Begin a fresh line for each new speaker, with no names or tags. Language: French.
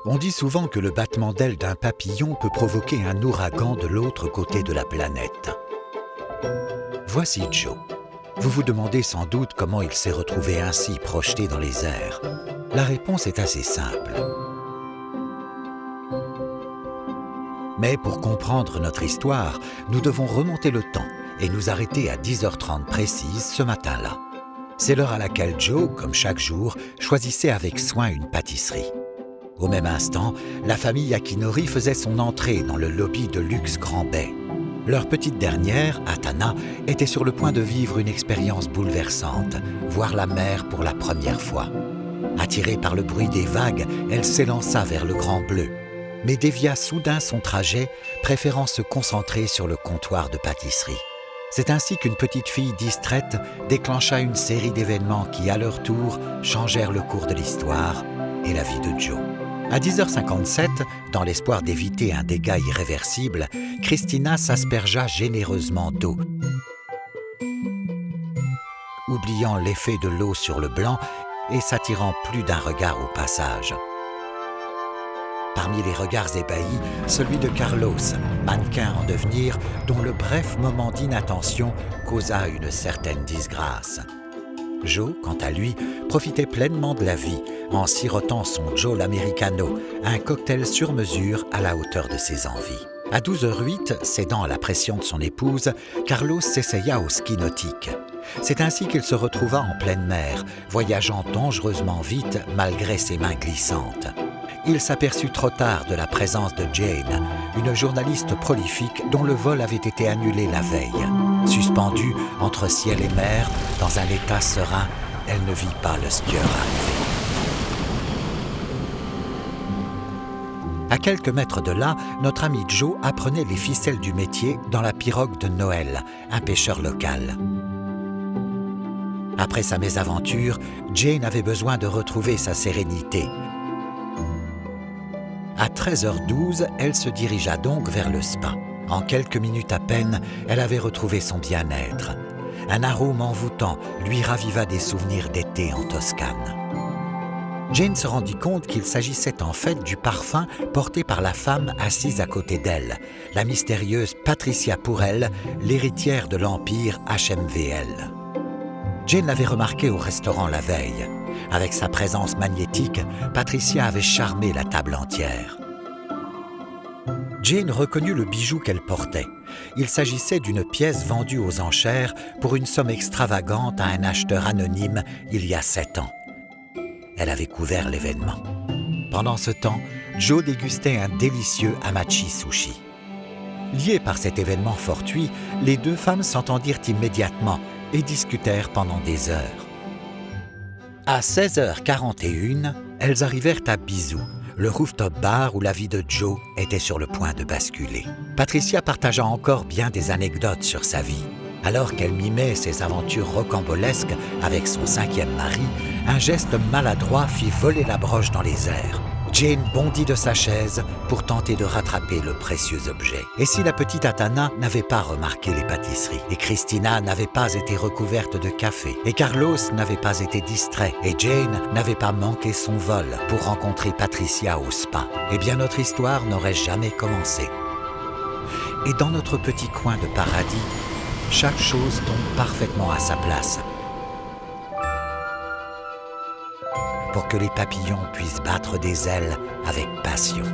On dit souvent que le battement d'ailes d'un papillon peut provoquer un ouragan de l'autre côté de la planète. Voici Joe. Vous vous demandez sans doute comment il s'est retrouvé ainsi projeté dans les airs. La réponse est assez simple. Mais pour comprendre notre histoire, nous devons remonter le temps et nous arrêter à 10h30 précise ce matin-là. C'est l'heure à laquelle Joe, comme chaque jour, choisissait avec soin une pâtisserie. Au même instant, la famille Yakinori faisait son entrée dans le lobby de luxe Grand Bay. Leur petite dernière, Atana, était sur le point de vivre une expérience bouleversante, voir la mer pour la première fois. Attirée par le bruit des vagues, elle s'élança vers le Grand Bleu, mais dévia soudain son trajet, préférant se concentrer sur le comptoir de pâtisserie. C'est ainsi qu'une petite fille distraite déclencha une série d'événements qui, à leur tour, changèrent le cours de l'histoire et la vie de Joe. À 10h57, dans l'espoir d'éviter un dégât irréversible, Christina s'aspergea généreusement d'eau. Oubliant l'effet de l'eau sur le blanc et s'attirant plus d'un regard au passage. Parmi les regards ébahis, celui de Carlos, mannequin en devenir, dont le bref moment d'inattention causa une certaine disgrâce. Joe, quant à lui, profitait pleinement de la vie en sirotant son Joe l'Americano, un cocktail sur mesure à la hauteur de ses envies. À 12h08, cédant à la pression de son épouse, Carlos s'essaya au ski nautique. C'est ainsi qu'il se retrouva en pleine mer, voyageant dangereusement vite malgré ses mains glissantes. Il s'aperçut trop tard de la présence de Jane, une journaliste prolifique dont le vol avait été annulé la veille. Suspendue entre ciel et mer, dans un état serein, elle ne vit pas le skieur arriver. À quelques mètres de là, notre ami Joe apprenait les ficelles du métier dans la pirogue de Noël, un pêcheur local. Après sa mésaventure, Jane avait besoin de retrouver sa sérénité. À 13h12, elle se dirigea donc vers le spa. En quelques minutes à peine, elle avait retrouvé son bien-être. Un arôme envoûtant lui raviva des souvenirs d'été en Toscane. Jane se rendit compte qu'il s'agissait en fait du parfum porté par la femme assise à côté d'elle, la mystérieuse Patricia Pourel, l'héritière de l'empire HMVL. Jane l'avait remarqué au restaurant la veille. Avec sa présence magnétique, Patricia avait charmé la table entière. Jane reconnut le bijou qu'elle portait. Il s'agissait d'une pièce vendue aux enchères pour une somme extravagante à un acheteur anonyme il y a 7 ans. Elle avait couvert l'événement. Pendant ce temps, Joe dégustait un délicieux hamachi sushi. Liées par cet événement fortuit, les deux femmes s'entendirent immédiatement et discutèrent pendant des heures. À 16h41, elles arrivèrent à Bisou, le rooftop bar où la vie de Joe était sur le point de basculer. Patricia partagea encore bien des anecdotes sur sa vie. Alors qu'elle mimait ses aventures rocambolesques avec son 5e mari, un geste maladroit fit voler la broche dans les airs. Jane bondit de sa chaise pour tenter de rattraper le précieux objet. Et si la petite Atana n'avait pas remarqué les pâtisseries, et Christina n'avait pas été recouverte de café, et Carlos n'avait pas été distrait, et Jane n'avait pas manqué son vol pour rencontrer Patricia au spa, eh bien notre histoire n'aurait jamais commencé. Et dans notre petit coin de paradis, chaque chose tombe parfaitement à sa place pour que les papillons puissent battre des ailes avec passion.